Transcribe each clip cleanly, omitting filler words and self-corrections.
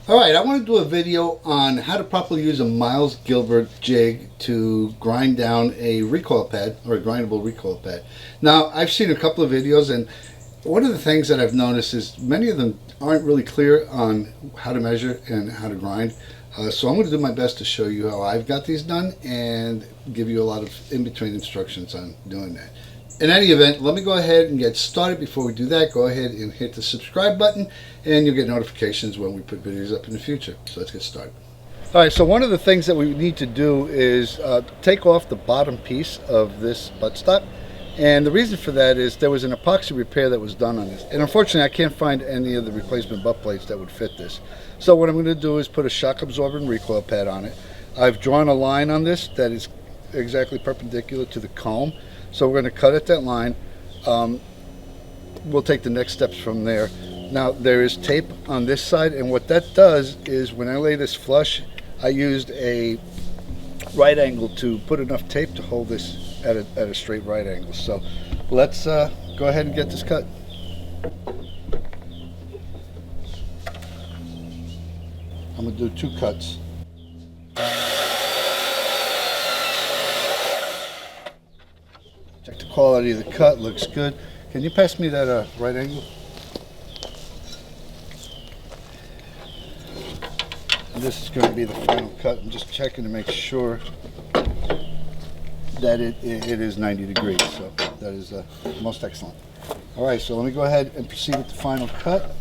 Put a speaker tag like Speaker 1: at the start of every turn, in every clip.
Speaker 1: Alright, I want to do a video on how to properly use a Miles Gilbert jig to grind down a recoil pad, or a grindable recoil pad. Now, I've seen a couple of videos, and one of the things that I've noticed is many of them aren't really clear on how to measure and how to grind. So I'm going to do my best to show you how I've got these done and give you a lot of in-between instructions on doing that. In any event, let me go ahead and get started. Before we do that, go ahead and hit the subscribe button and you'll get notifications when we put videos up in the future. So let's get started. Alright, so one of the things that we need to do is take off the bottom piece of this buttstock. And the reason for that is there was an epoxy repair that was done on this. And unfortunately, I can't find any of the replacement butt plates that would fit this. So what I'm going to do is put a shock absorbing recoil pad on it. I've drawn a line on this that is exactly perpendicular to the comb. So we're going to cut at that line. We'll take the next steps from there. Now there is tape on this side, and what that does is when I lay this flush, I used a right angle to put enough tape to hold this at a straight right angle. So let's go ahead and get this cut. I'm going to do 2 cuts. Check the quality of the cut, looks good. Can you pass me that right angle? And this is going to be the final cut. I'm just checking to make sure that it is 90 degrees, so that is most excellent. Alright, so let me go ahead and proceed with the final cut.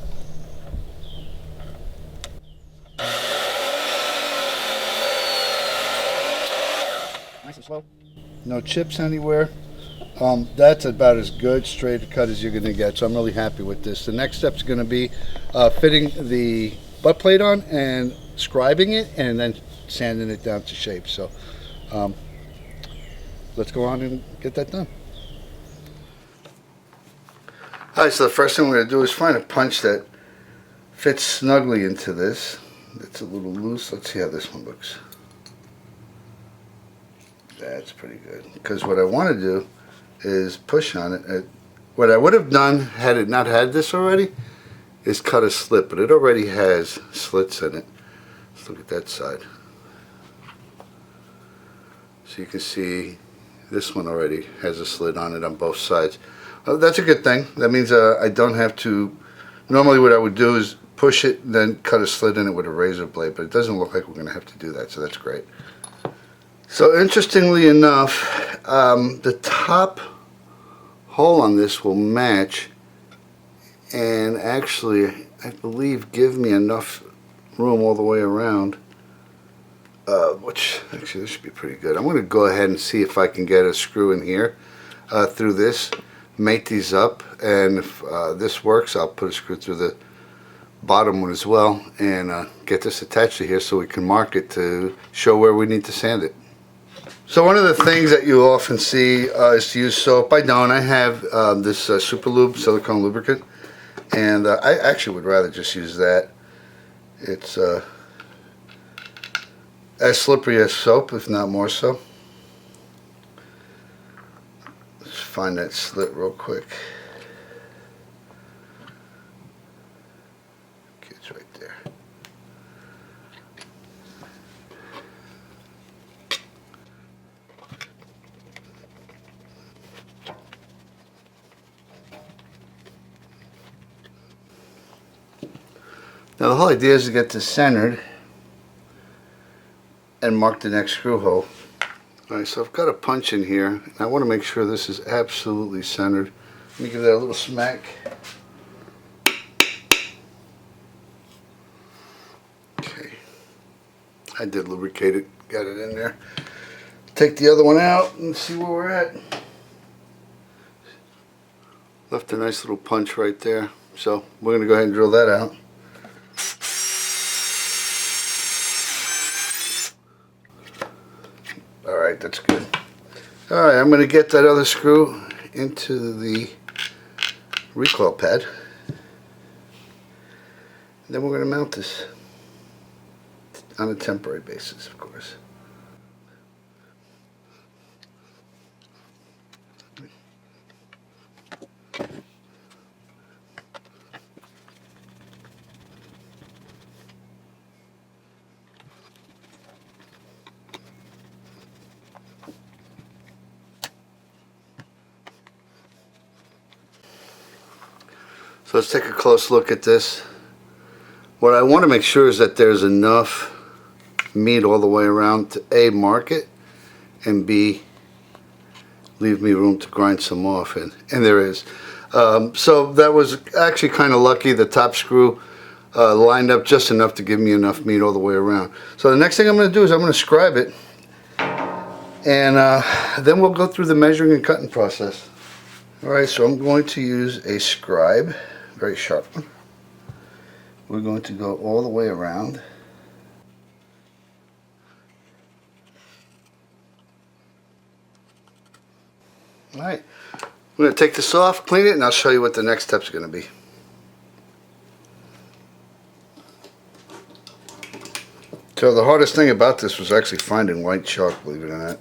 Speaker 1: Nice and slow. No chips anywhere. That's about as good straight a cut as you're going to get, so I'm really happy with this. The next step is going to be fitting the butt plate on and scribing it and then sanding it down to shape. So let's go on and get that done. Alright, so the first thing we're going to do is find a punch that fits snugly into this. It's a little loose. Let's see how this one looks. That's pretty good, because what I want to do is push on it. What I would have done had it not had this already is cut a slit, but it already has slits in it. Let's look at that side. So you can see this one already has a slit on it on both sides. That's a good thing. That means I don't have to, normally what I would do is push it and then cut a slit in it with a razor blade, but it doesn't look like we're going to have to do that, so that's great. So interestingly enough, the top hole on this will match and actually I believe give me enough room all the way around, which actually this should be pretty good. I'm going to go ahead and see if I can get a screw in here through this, mate these up, and if this works I'll put a screw through the bottom one as well and get this attached to here so we can mark it to show where we need to sand it. So one of the things that you often see is to use soap. I don't. I have this Super Lube silicone lubricant, and I actually would rather just use that. It's as slippery as soap, if not more so. Let's find that slit real quick. Okay, it's right there. Now the whole idea is to get this centered and mark the next screw hole. Alright, so I've got a punch in here and I want to make sure this is absolutely centered. Let me give that a little smack. Okay, I did lubricate it, got it in there. Take the other one out and see where we're at. Left a nice little punch right there, so we're going to go ahead and drill that out. Alright, that's good. Alright, I'm going to get that other screw into the recoil pad. And then we're going to mount this on a temporary basis, of course. So let's take a close look at this. What I want to make sure is that there's enough meat all the way around to A, mark it, and B, leave me room to grind some off, and there is. So that was actually kind of lucky. The top screw lined up just enough to give me enough meat all the way around. So the next thing I'm going to do is I'm going to scribe it, and then we'll go through the measuring and cutting process. Alright, so I'm going to use a scribe, very sharp one. We're going to go all the way around. Alright, I'm going to take this off, clean it, and I'll show you what the next step's going to be. So the hardest thing about this was actually finding white chalk, believe it or not.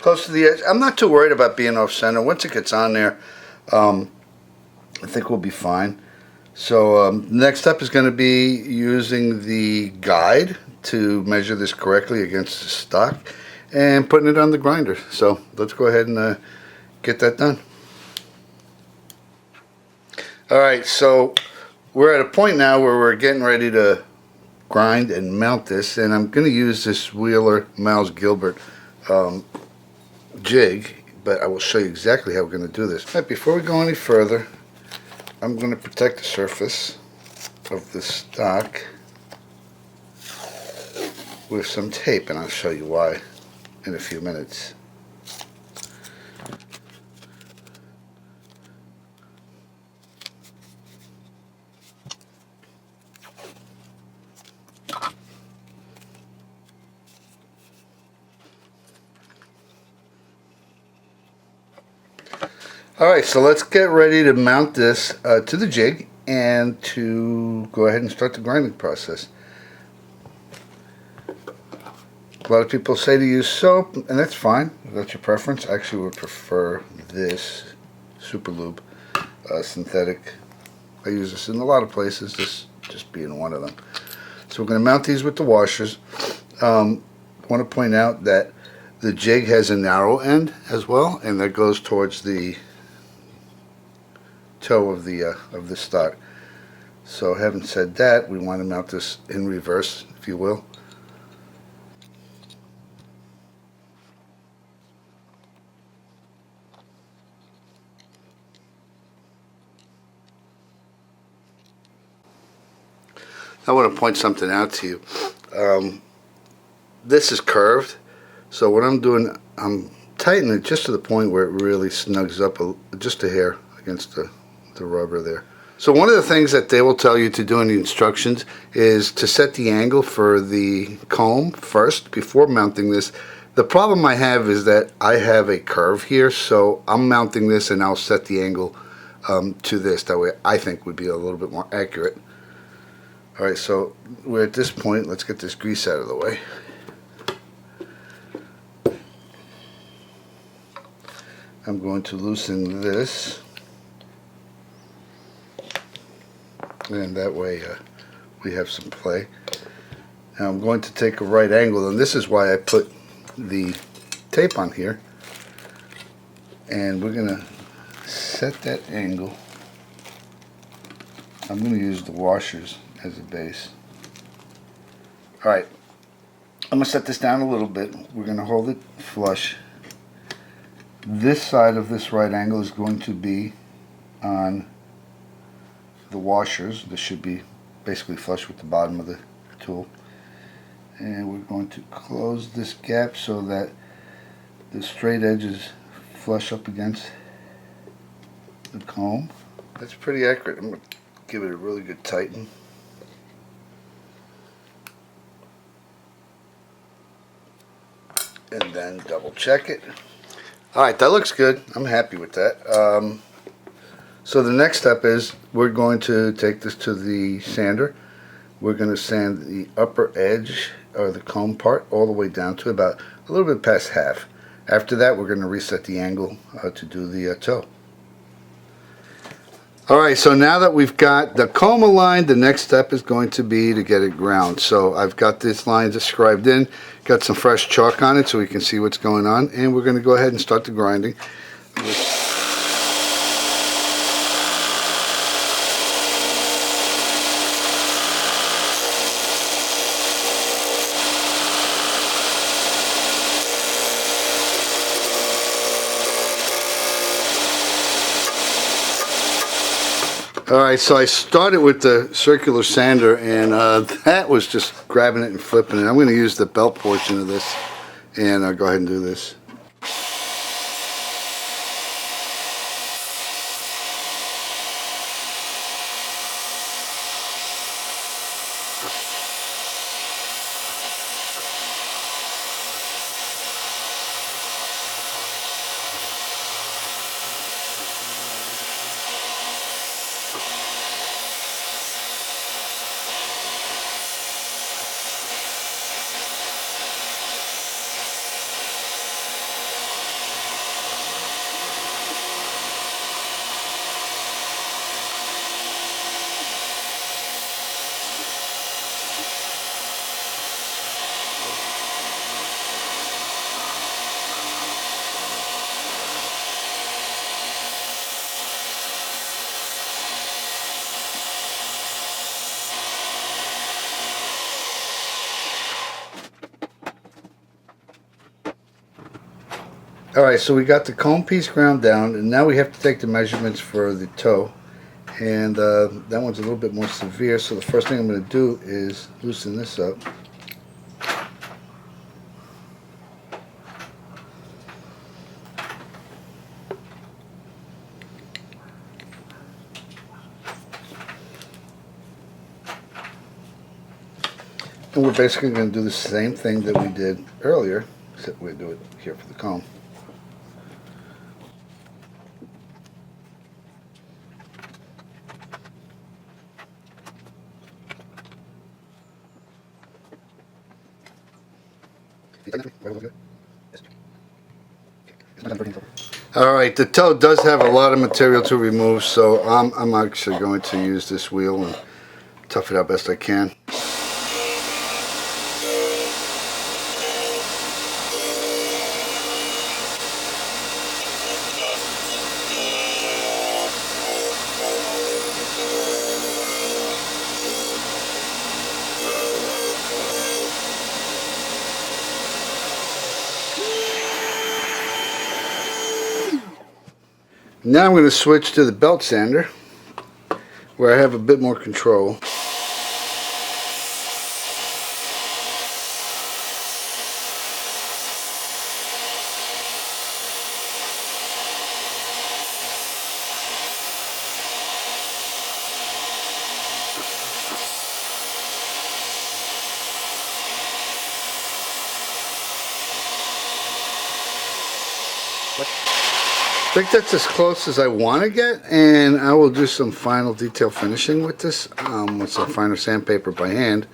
Speaker 1: Close to the edge. I'm not too worried about being off center. Once it gets on there, I think we'll be fine. So next step is going to be using the guide to measure this correctly against the stock and putting it on the grinder. So let's go ahead and get that done. Alright, so we're at a point now where we're getting ready to grind and mount this, and I'm going to use this Wheeler Miles Gilbert jig, but I will show you exactly how we're going to do this. Right, before we go any further, I'm going to protect the surface of the stock with some tape, and I'll show you why in a few minutes. Alright, so let's get ready to mount this to the jig and to go ahead and start the grinding process. A lot of people say to use soap, and that's fine. If that's your preference. I actually would prefer this Super Lube synthetic. I use this in a lot of places, this just being one of them. So we're going to mount these with the washers. I want to point out that the jig has a narrow end as well, and that goes towards the toe of the stock. So having said that, we want to mount this in reverse, if you will. I want to point something out to you. This is curved, so what I'm doing, I'm tightening it just to the point where it really snugs up just a hair against the rubber there. So one of the things that they will tell you to do in the instructions is to set the angle for the comb first before mounting this. The problem I have is that I have a curve here, so I'm mounting this and I'll set the angle to this. That way I think would be a little bit more accurate. Alright, so we're at this point. Let's get this grease out of the way. I'm going to loosen this, and that way we have some play. Now I'm going to take a right angle, and this is why I put the tape on here, and we're going to set that angle. I'm going to use the washers as a base. Alright, I'm going to set this down a little bit. We're going to hold it flush. This side of this right angle is going to be on the washers. This should be basically flush with the bottom of the tool. And we're going to close this gap so that the straight edge is flush up against the comb. That's pretty accurate. I'm going to give it a really good tighten. And then double check it. Alright, that looks good. I'm happy with that. So the next step is we're going to take this to the sander. We're going to sand the upper edge or the comb part all the way down to about a little bit past half. After that, we're going to reset the angle to do the toe. Alright, so now that we've got the comb aligned, the next step is going to be to get it ground. So I've got this line just scribed in, got some fresh chalk on it so we can see what's going on, and we're going to go ahead and start the grinding. Alright, so I started with the circular sander, and that was just grabbing it and flipping it. I'm going to use the belt portion of this, and I'll go ahead and do this. Alright, so we got the comb piece ground down, and now we have to take the measurements for the toe. And that one's a little bit more severe, so the first thing I'm going to do is loosen this up. And we're basically going to do the same thing that we did earlier, except we do it here for the comb. Alright, the toe does have a lot of material to remove, so I'm actually going to use this wheel and tough it out best I can. Now I'm going to switch to the belt sander, where I have a bit more control. I think that's as close as I want to get, and I will do some final detail finishing with this with some finer sandpaper by hand,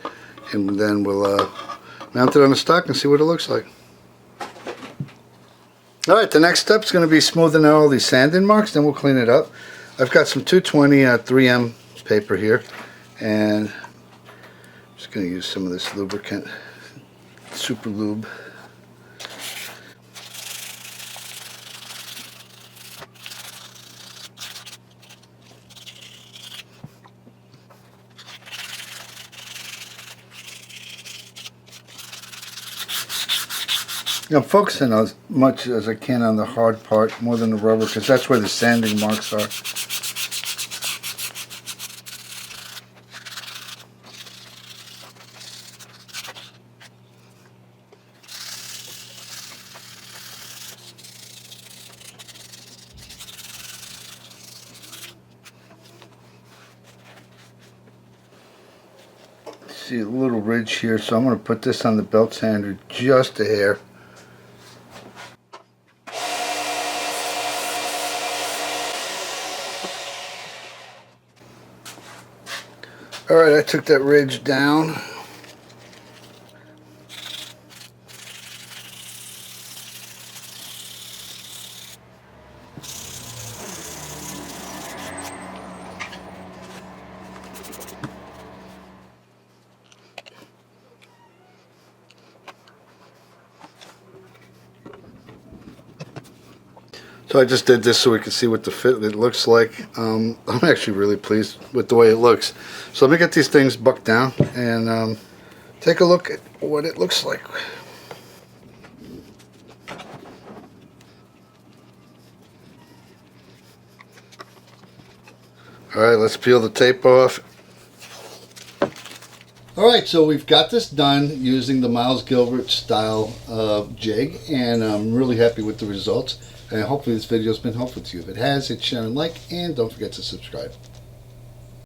Speaker 1: and then we'll mount it on the stock and see what it looks like. Alright, the next step is going to be smoothing out all these sanding marks, then we'll clean it up. I've got some 220 3M paper here, and I'm just going to use some of this lubricant, Super Lube. I'm focusing as much as I can on the hard part more than the rubber, because that's where the sanding marks are. See a little ridge here, so I'm going to put this on the belt sander just a hair. Alright, I took that ridge down. So I just did this so we can see what the fit it looks like. I'm actually really pleased with the way it looks. So let me get these things bucked down and take a look at what it looks like. Alright, let's peel the tape off. Alright, so we've got this done using the Miles Gilbert style jig, and I'm really happy with the results. And hopefully this video has been helpful to you. If it has, hit share and like, and don't forget to subscribe.